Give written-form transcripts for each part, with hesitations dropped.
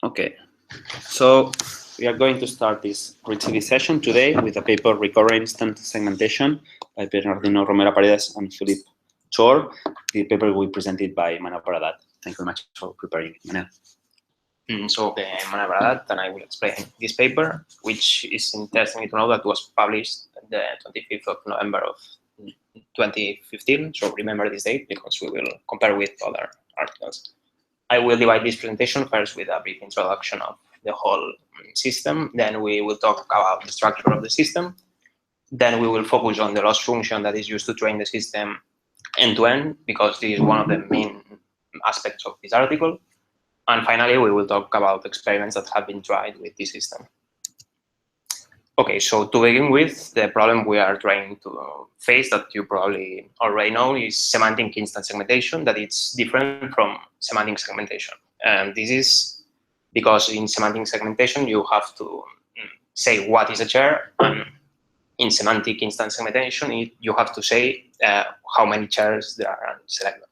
Okay, so we are going to start this ECCV session today with a paper Recurrent Instant Segmentation by Bernardino, Romera-Paredes, and Philip HS Torr. The paper will be presented by Manel Baradad. Thank you very much for preparing it, Manel. I'm Manel Baradad, and I will explain this paper, which is interesting to know that was published the 25th of November of 2015. So remember this date because we will compare with other articles. I will divide this presentation first with a brief introduction of the whole system. Then we will talk about the structure of the system. Then we will focus on the loss function that is used to train the system end-to-end, because this is one of the main aspects of this article. And finally, we will talk about experiments that have been tried with this system. Okay, so to begin with, the problem we are trying to face that you probably already know is semantic instant segmentation, that it's different from semantic segmentation. And this is because in semantic segmentation, you have to say what is a chair, and in semantic instant segmentation, you have to say how many chairs there are selected.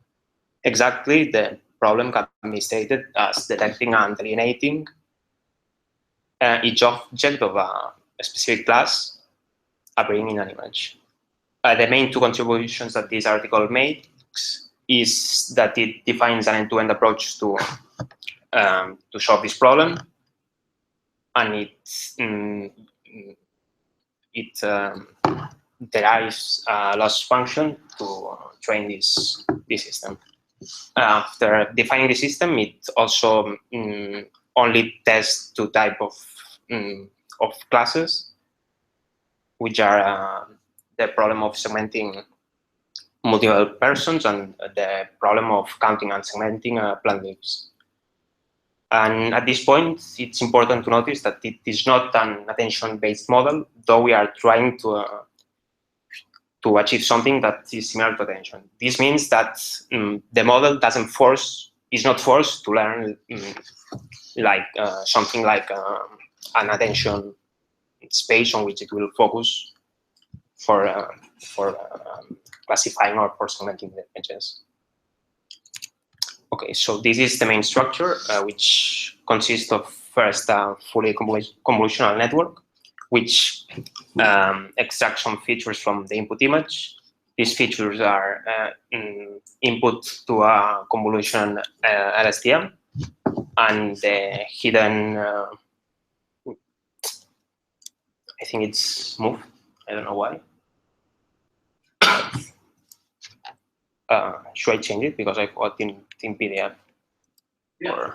Exactly, the problem can be stated as detecting and alienating each object of a specific class appearing in an image. The main two contributions that this article makes is that it defines an end-to-end approach to solve this problem, and it derives a loss function to train this system. After defining the system, it also only tests two types of classes, which are the problem of segmenting multiple persons and the problem of counting and segmenting plant leaves. And at this point, it's important to notice that it is not an attention-based model, though we are trying to achieve something that is similar to attention. This means that the model is not forced to learn something like an attention space on which it will focus for classifying or for segmenting the images. Okay, so this is the main structure, which consists of first a fully convolutional network, which extracts some features from the input image. These features are input to a convolution LSTM, and the hidden, I think it's moved, I don't know why. Should I change it because I got in PDF? Yeah.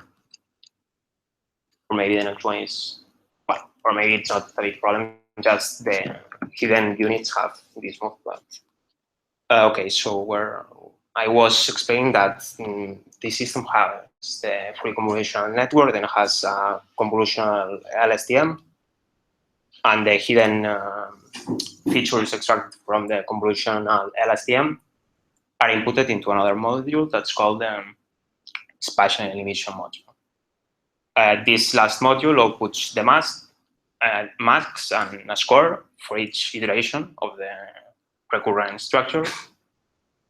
Or maybe the next one is, well, or maybe it's not a big problem, just the hidden units have this move. But okay, so where I was explaining that the system has the fully convolutional network, then has a convolutional LSTM, and the hidden features extracted from the convolutional LSTM are inputted into another module that's called the spatial elimination module. This last module outputs the masks and a score for each iteration of the recurrent structure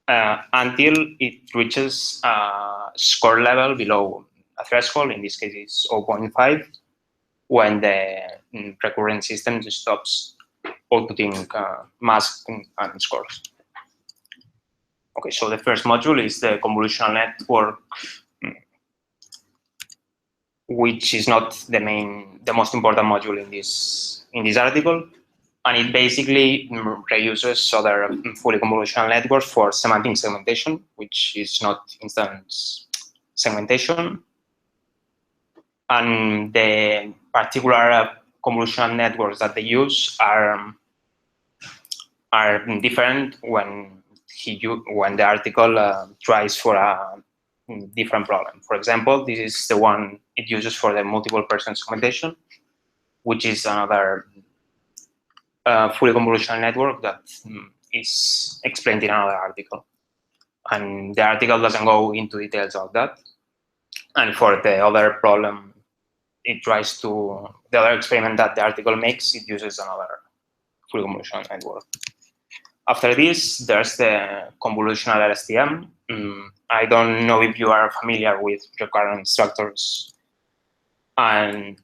until it reaches a score level below a threshold. In this case, it's 0.5, when the recurrent system stops outputting masks and scores. Okay, so the first module is the convolutional network, which is not the most important module in this article, and it basically reuses other fully convolutional networks for semantic segmentation, which is not instant segmentation. And the particular convolutional networks that they use are different when the article tries for a different problem. For example, this is the one it uses for the multiple person segmentation, which is another fully convolutional network that is explained in another article. And the article doesn't go into details of that. And for the other problem, the other experiment that the article makes, it uses another fully convolutional network. After this, there's the convolutional LSTM. I don't know if you are familiar with recurrent structures and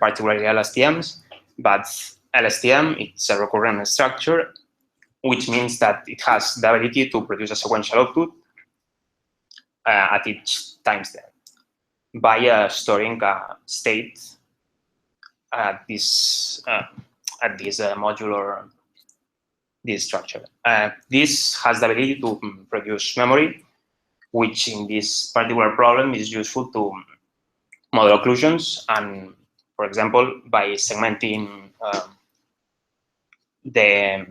particularly LSTMs. But LSTM, it's a recurrent structure, which means that it has the ability to produce a sequential output at each timestamp by storing a state at this module or this structure. This has the ability to produce memory, which in this particular problem is useful to model occlusions, and for example, by segmenting the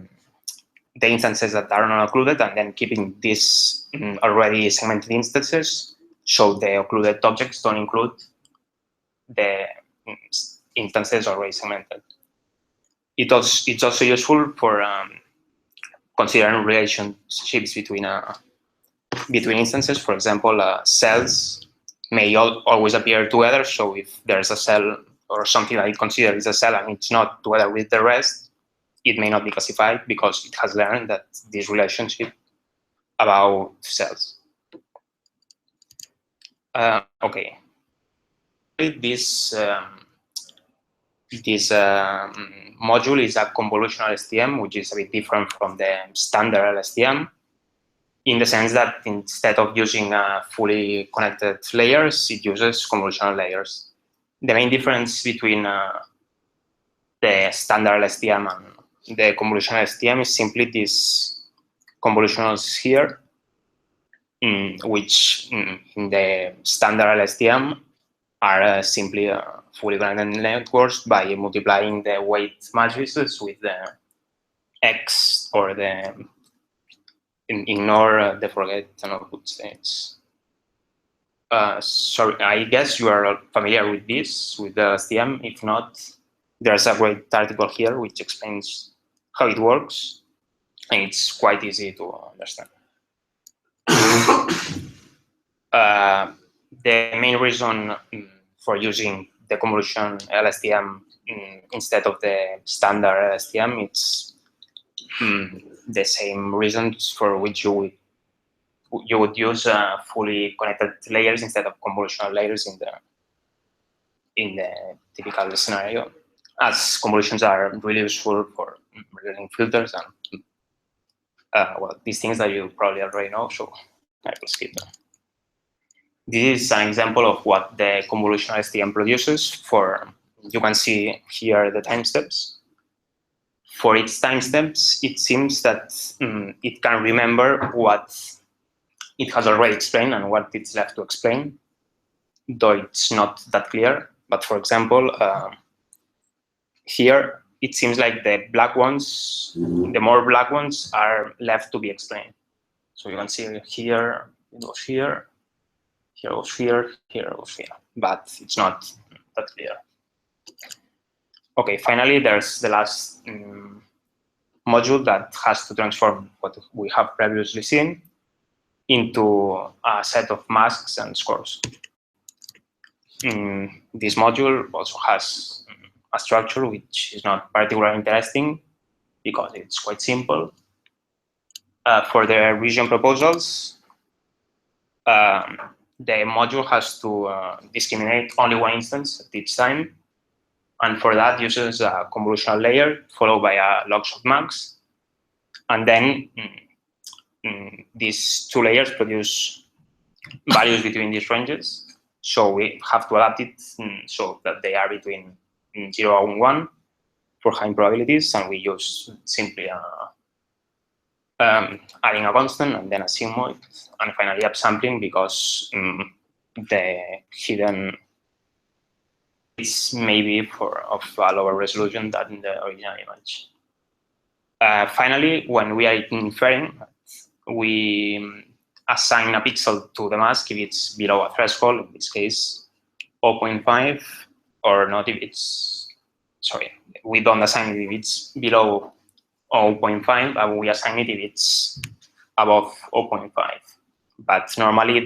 instances that are not occluded and then keeping these already segmented instances, so the occluded objects don't include the instances already segmented. It's also useful for considering relationships between instances. For example, cells may always appear together. So if there's a cell or something that it considers a cell and it's not together with the rest, it may not be classified because it has learned that this relationship about cells. Okay. This module is a convolutional STM, which is a bit different from the standard LSTM, in the sense that instead of using fully connected layers, it uses convolutional layers. The main difference between the standard LSTM and the convolutional STM is simply these convolutionals here, which in the standard LSTM are simply fully connected networks by multiplying the weight matrices with the X or the ignore the forget and output states. Sorry, I guess you are familiar with this, with the STM. If not, there's a great article here which explains how it works, and it's quite easy to understand. The main reason for using the convolution LSTM instead of the standard LSTM, it's the same reasons for which you would use fully connected layers instead of convolutional layers in the typical scenario, as convolutions are really useful for reading filters and well, these things that you probably already know, so I will skip them. This is an example of what the convolutional STM produces. You can see here the time steps. For its time steps, it seems that it can remember what it has already explained and what it's left to explain, though it's not that clear. But for example, here, it seems like the black ones, the more black ones are left to be explained. So you can see here, it goes here, here goes here, here goes here, but it's not that clear. Okay, finally, there's the last module that has to transform what we have previously seen into a set of masks and scores. This module also has a structure which is not particularly interesting because it's quite simple. For the region proposals, the module has to discriminate only one instance at each time. And for that, uses a convolutional layer followed by a log softmax. And then these two layers produce values between these ranges. So we have to adapt it so that they are between 0 and 1 for high probabilities. And we use simply adding a constant and then a sigmoid, and finally upsampling because the hidden is maybe of a lower resolution than the original image. Finally, when we are inferring, we assign a pixel to the mask if it's below a threshold, in this case 0.5, or not if it's, sorry, we don't assign it if it's below 0.5, and we assign it if it's above 0.5. But normally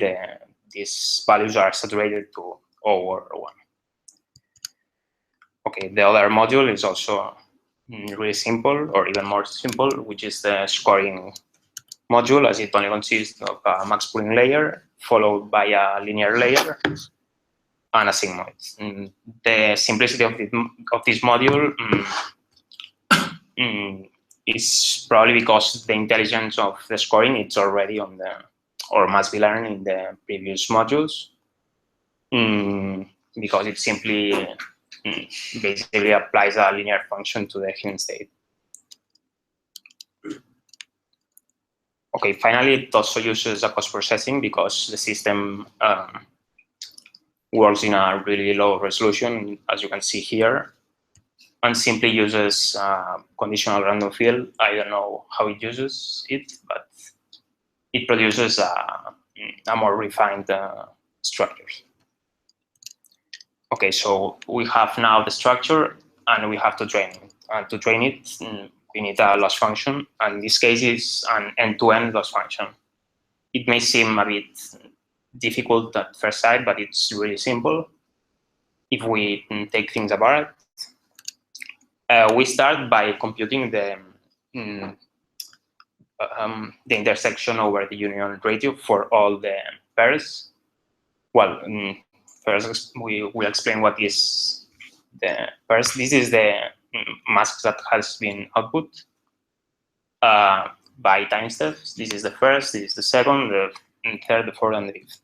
these values are saturated to 0 or 1. Okay, the other module is also really simple, or even more simple, which is the scoring module, as it only consists of a max pooling layer followed by a linear layer. and a sigmoid. The simplicity of this module is probably because the intelligence of the scoring it's already on the, or must be learned in the previous modules, because it simply basically applies a linear function to the given state. Okay, finally, it also uses a cost processing because the system works in a really low resolution, as you can see here, and simply uses conditional random field. I don't know how it uses it, but it produces a more refined structures. Okay, so we have now the structure, and we have to train it. And to train it, we need a loss function, and in this case, it's an end-to-end loss function. It may seem a bit difficult at first sight, but it's really simple. If we take things apart, we start by computing the intersection over the union ratio for all the pairs. Well, first we will explain what is the pairs. This is the mask that has been output by time steps. This is the first, this is the second, the third, the fourth, and the fifth.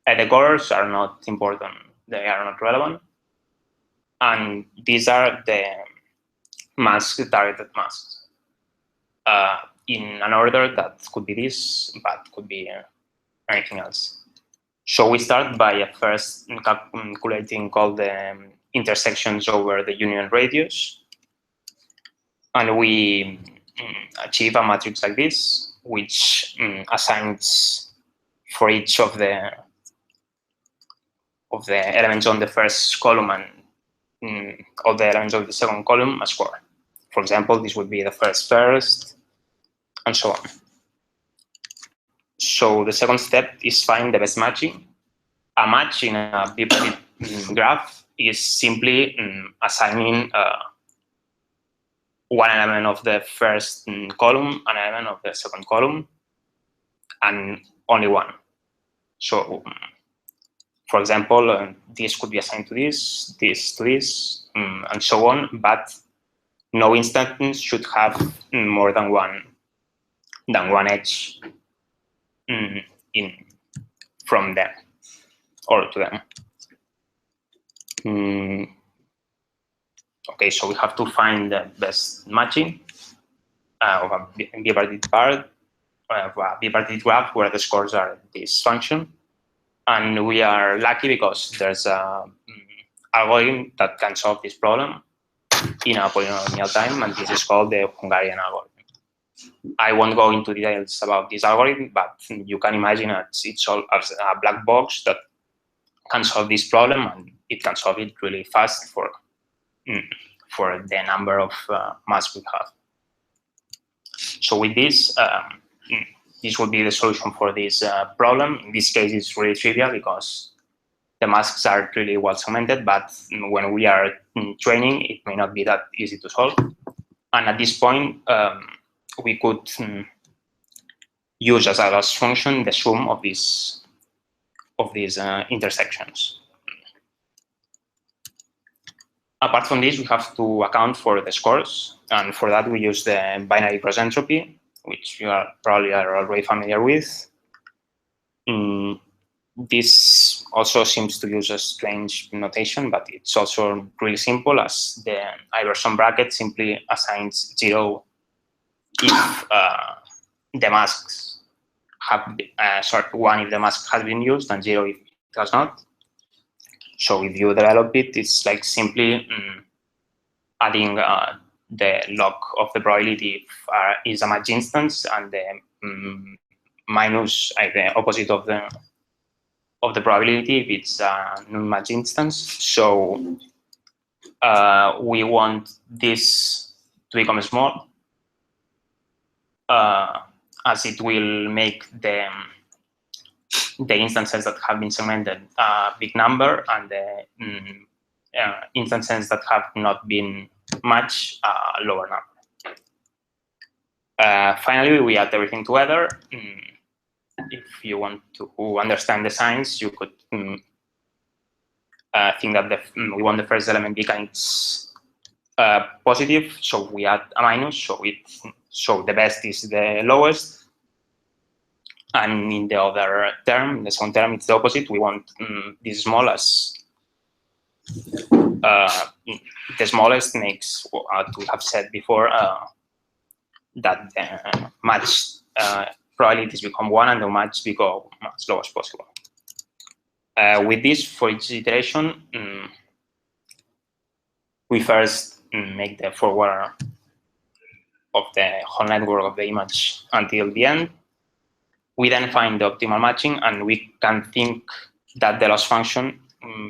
The colors are not important. They are not relevant. And these are the targeted masks in an order that could be this, but could be anything else. So we start by first calculating all the intersections over the union radius. And we achieve a matrix like this, which assigns for each of the elements on the first column and all the elements of the second column a score. For example, this would be the first, and so on. So the second step is find the best matching. A match in a bipartite graph is simply assigning one element of the first column, an element of the second column, and only one. So, for example, this could be assigned to this, this to this, and so on, but no instance should have more than one edge from them or to them. Okay, so we have to find the best matching of a bipartite part, of a bipartite graph where the scores are this function. And we are lucky because there's an algorithm that can solve this problem in a polynomial time, and this is called the Hungarian algorithm. I won't go into details about this algorithm, but you can imagine it's all as a black box that can solve this problem, and it can solve it really fast for the number of masks we have. So with this, this would be the solution for this problem. In this case, it's really trivial because the masks are really well segmented, but when we are training, it may not be that easy to solve. And at this point, we could use as a loss function the sum of these intersections. Apart from this, we have to account for the scores, and for that we use the binary cross entropy, which you probably are already familiar with. This also seems to use a strange notation, but it's also really simple, as the Iverson bracket simply assigns 0 if the masks have, 1 if the mask has been used, and 0 if it has not. So if you develop it, it's like simply adding the log of the probability if is a match instance, and the minus the opposite of the probability if it's a non-match instance. So we want this to become small, as it will make the instances that have been segmented a big number, and the instances that have not been matched a lower number. Finally, we add everything together. If you want to understand the signs, you could think that we want the first element big and it's positive, so we add a minus, so the best is the lowest. And in the other term, the second term, it's the opposite. We want this small as the smallest makes what we have said before, that the match probabilities become 1 and the match become as low as possible. With this, for each iteration, we first make the forward of the whole network of the image until the end. We then find the optimal matching, and we can think that the loss function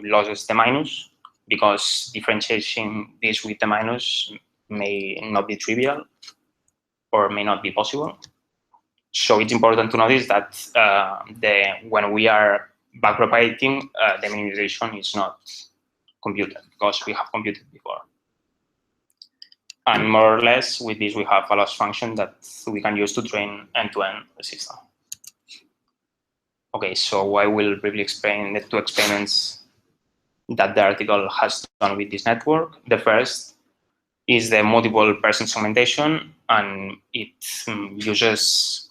loses the minus, because differentiating this with the minus may not be trivial or may not be possible. So it's important to notice that when we are backpropagating, the minimization is not computed because we have computed before. And more or less, with this, we have a loss function that we can use to train end-to-end the system. Okay, so I will briefly explain the two experiments that the article has done with this network. The first is the multiple person segmentation, and it uses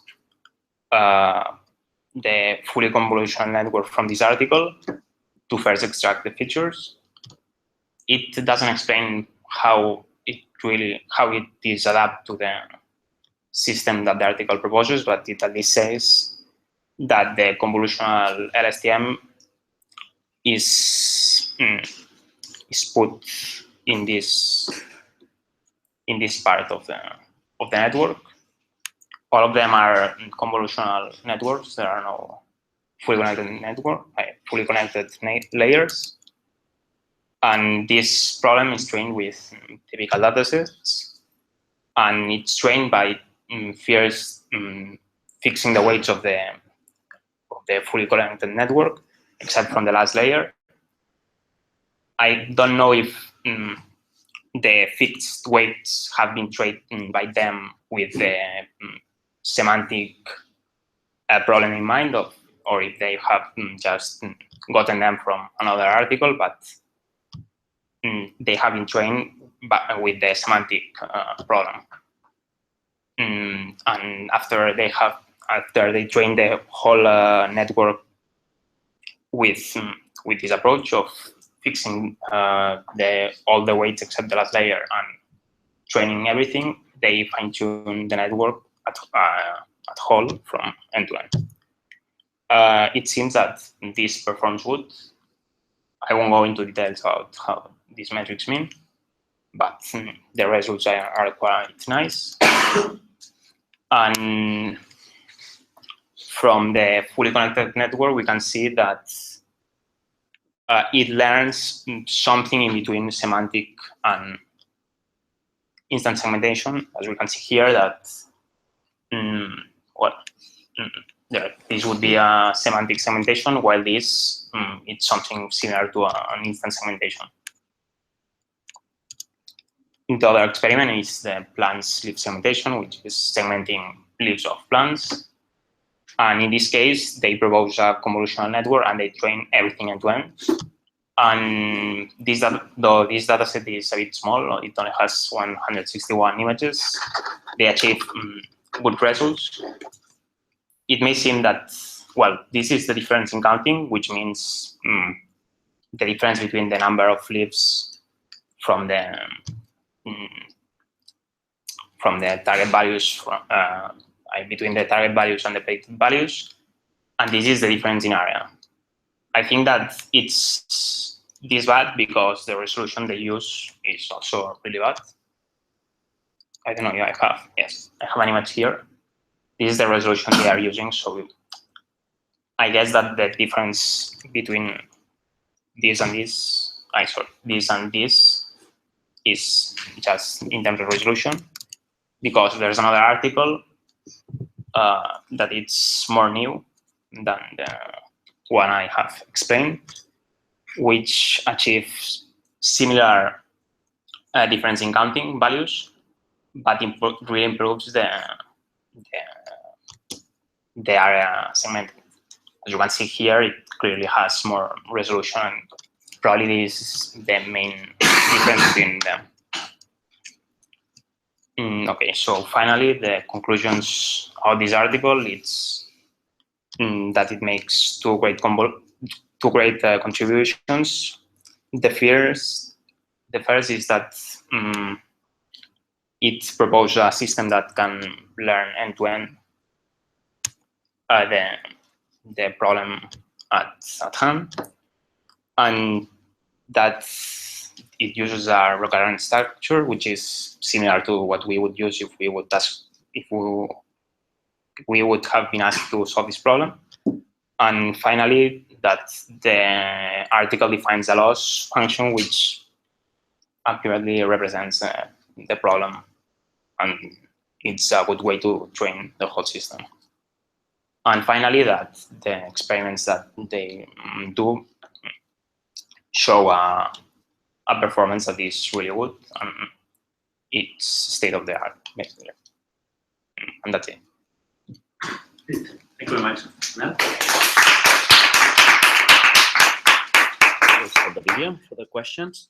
the fully convolutional network from this article to first extract the features. It doesn't explain how it is adapted to the system that the article proposes, but it at least says that the convolutional LSTM is put in this part of the network. All of them are convolutional networks. There are no fully connected layers. And this problem is trained with typical datasets, and it's trained by first fixing the weights of the fully connected network, except from the last layer. I don't know if the fixed weights have been trained by them with the semantic problem in mind, or if they have just gotten them from another article, but they have been trained with the semantic problem. And after they train the whole network with this approach of fixing all the weights except the last layer and training everything, they fine-tune the network at whole from end to end. It seems that this performs good. I won't go into details about how these metrics mean, but the results are quite nice. And from the fully connected network, we can see that it learns something in between semantic and instant segmentation. As we can see here, that this would be a semantic segmentation, while this it's something similar to an instant segmentation. The other experiment is the plants leaf segmentation, which is segmenting leaves of plants. And in this case, they propose a convolutional network and they train everything end to end. And though this dataset is a bit small, it only has 161 images, they achieve good results. It may seem that, well, this is the difference in counting, which means the difference between the number of leaves from the target values, between the target values and the predicted values, and this is the difference in area. I think that it's this bad because the resolution they use is also really bad. I don't know, I have an image here. This is the resolution they are using, so I guess that the difference between this and this, this and this is just in terms of resolution, because there's another article that it's more new than the one I have explained, which achieves similar difference in counting values, but really improves the area segmented. As you can see here, it clearly has more resolution. probably this is the main difference between them. Okay, so finally, the conclusions of this article, it's that it makes two great contributions. The first is that it proposes a system that can learn end-to-end the problem at hand, and that it uses a recurrent structure, which is similar to what we would use if we would have been asked to solve this problem. And finally, that the article defines a loss function, which accurately represents the problem, and it's a good way to train the whole system. And finally, that the experiments that they do show a performance that is really good, and it's state of the art, basically. And that's it. Thank you very much, Manel. For the video, for the questions.